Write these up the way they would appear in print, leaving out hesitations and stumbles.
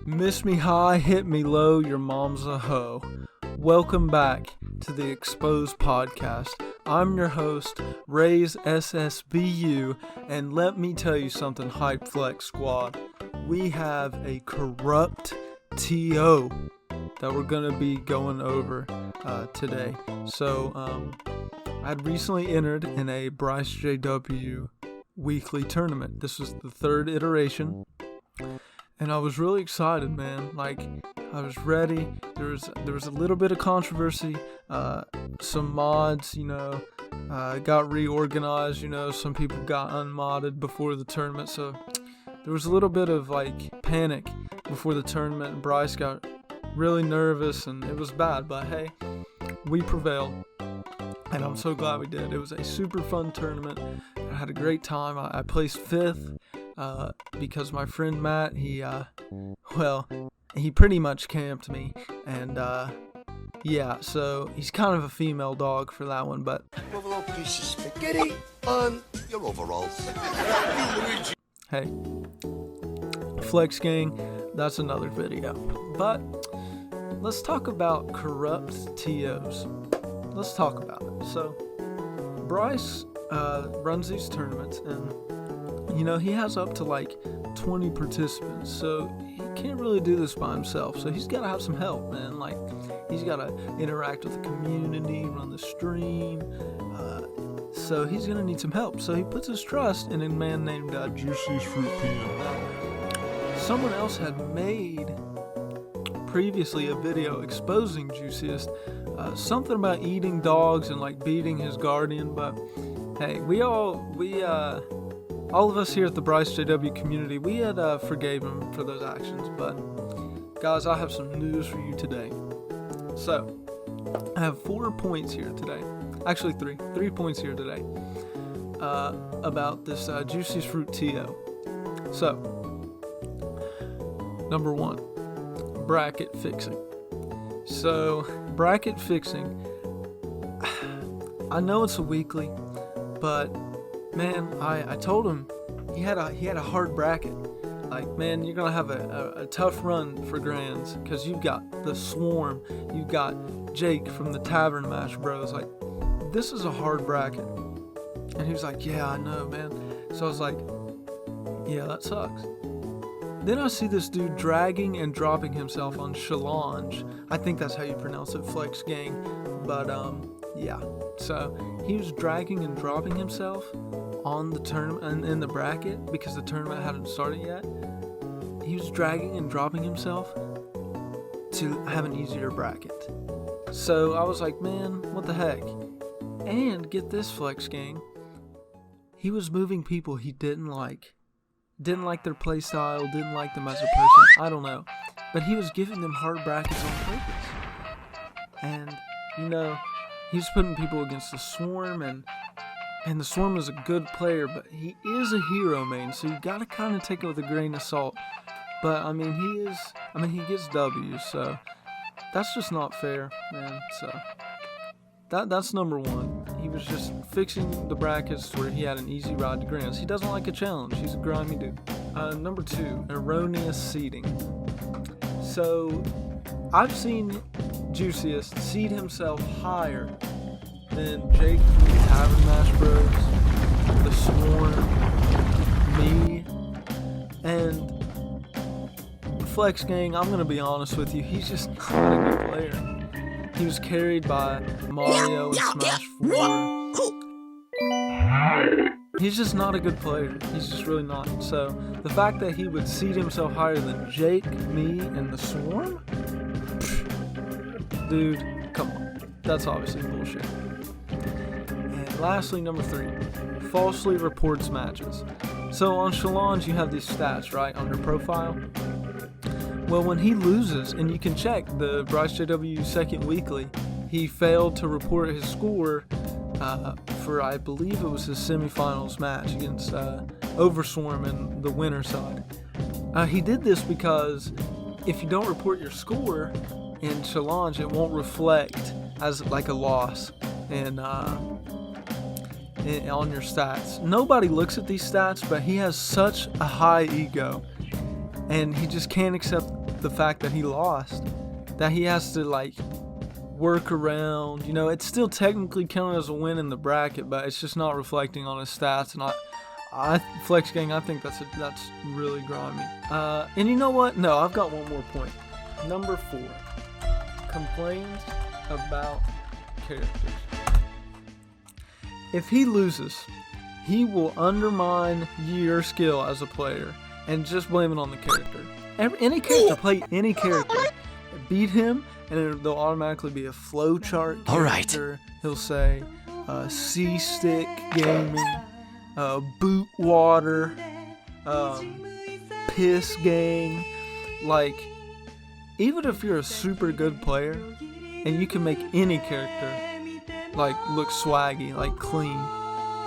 Miss me high, hit me low, your mom's a hoe. Welcome back to the Exposed Podcast. I'm your host, RAZE SSBU, and let me tell you something, Hype Flex Squad. We have a corrupt TO that we're going to be going over today. So, I'd recently entered in a Bryce JW weekly tournament. This was the third iteration. And I was really excited, man. Like, I was ready. There was a little bit of controversy. Some mods, got reorganized. Some people got unmodded before the tournament. So there was a little bit of panic before the tournament. And Bryce got really nervous, and it was bad. But hey, we prevailed, and I'm so glad we did. It was a super fun tournament. I had a great time. I placed 5th. Because my friend Matt, he pretty much camped me, and so he's kind of a female dog for that one, but You have a little piece of spaghetti on your overalls. hey, Flex Gang, that's another video. But let's talk about corrupt TOs. Let's talk about it. So Bryce runs these tournaments, and he has up to 20 participants, so he can't really do this by himself. So he's got to have some help, man. He's got to interact with the community, run the stream. So he's going to need some help. So he puts his trust in a man named Juicy's Fruit PM. Someone else had made previously a video exposing Juiciest, something about eating dogs and beating his guardian. But hey, all of us here at the Bryce JW community, we had forgave him for those actions. But guys, I have some news for you today. So I have 4 points here today. Actually 3 points here today about this Juicy's Fruit TO. So number 1, bracket fixing. So bracket fixing, I know it's a weekly, but man, I told him he had a hard bracket. Man, you're gonna have a tough run for grands, because you've got the Swarm, you've got Jake from the Tavern Match Bros. This is a hard bracket. And he was like, yeah, I know, man. So I was like, yeah, that sucks. Then I see this dude dragging and dropping himself on Challenge. I think that's how you pronounce it, Flex Gang. But yeah. So he was dragging and dropping himself on the tournament in the bracket because the tournament hadn't started yet. He was dragging and dropping himself to have an easier bracket. So I was like, man, what the heck? And get this, Flex Gang, he was moving people he didn't like their play style, didn't like them as a person, I don't know, but he was giving them hard brackets on purpose. And he was putting people against the Swarm, and the Swarm is a good player, but he is a hero main, so you gotta kind of take it with a grain of salt. But he gets W's, so that's just not fair, man. So that's number 1. He was just fixing the brackets where he had an easy ride to grands. He doesn't like a challenge. He's a grimy dude. Number 2, erroneous seeding. So I've seen Juiciest seed himself higher than Jake from the Tavern Match Bros, the Swarm, me, and Flex Gang. I'm gonna be honest with you, he's just not a good player. He was carried by Mario and Smash 4. He's just not a good player. He's just really not. So the fact that he would seed himself higher than Jake, me, and the Swarm, dude, come on. That's obviously bullshit. And lastly, number 3, falsely reports matches. So on Challenge, you have these stats, right, on your profile. Well, when he loses, and you can check the Bryce JW second weekly, he failed to report his score for, I believe it was his semifinals match against Overswarm in the winner side. He did this because if you don't report your score in Challenge, it won't reflect as a loss on your stats. Nobody looks at these stats, but he has such a high ego, and he just can't accept the fact that he lost, that he has to like work around. You know, it's still technically counted as a win in the bracket, but it's just not reflecting on his stats. And I Flex Gang, I think that's really grimy. And you know what? No, I've got one more point. Number 4, complains about characters. If he loses, he will undermine your skill as a player and just blame it on the character. Any character, play any character, beat him, and there'll automatically be a flowchart character. All right. He'll say, C-Stick Gaming, Boot Water, Piss Gang. Like, even if you're a super good player and you can make any character like look swaggy, like clean,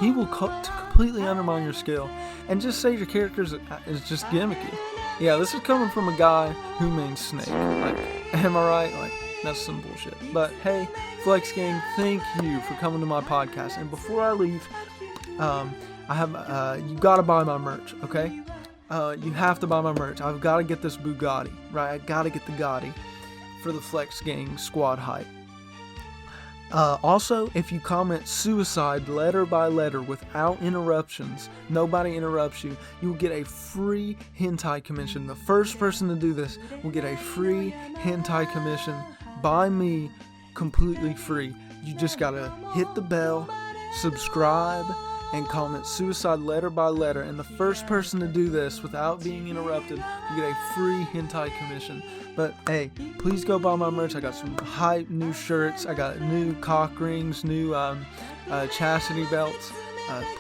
he will completely undermine your skill and just say your character is just gimmicky. Yeah, this is coming from a guy who mains Snake. Like, am I right? Like, that's some bullshit. But hey, Flex Gang, thank you for coming to my podcast. And before I leave, I have you gotta buy my merch, okay? You have to buy my merch. I've got to get this Bugatti, right? I got to get the Gotti for the Flex Gang squad hype. Also, if you comment suicide letter by letter without interruptions, nobody interrupts you, you will get a free hentai commission. The first person to do this will get a free hentai commission by me, completely free. You just gotta hit the bell, subscribe, and comment suicide letter by letter, and the first person to do this without being interrupted will get a free hentai commission. But hey, please go buy my merch. I got some hype new shirts, I got new cock rings, new chastity belts.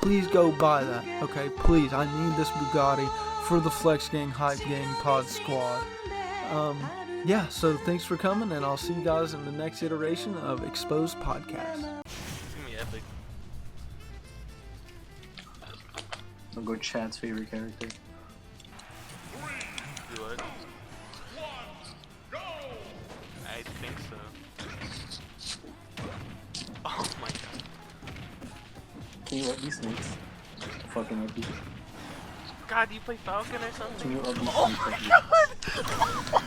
Please go buy that, okay? Please, I need this Bugatti for the Flex Gang Hype Gang Pod Squad. Yeah, so thanks for coming, and I'll see you guys in the next iteration of Exposed Podcast. Epic. I'll go Chad's favorite character. You would? I think so. Oh my god. Can you up these snakes? Fucking up these. God, you play Falcon or something? Can you up these Oh snakes? my god!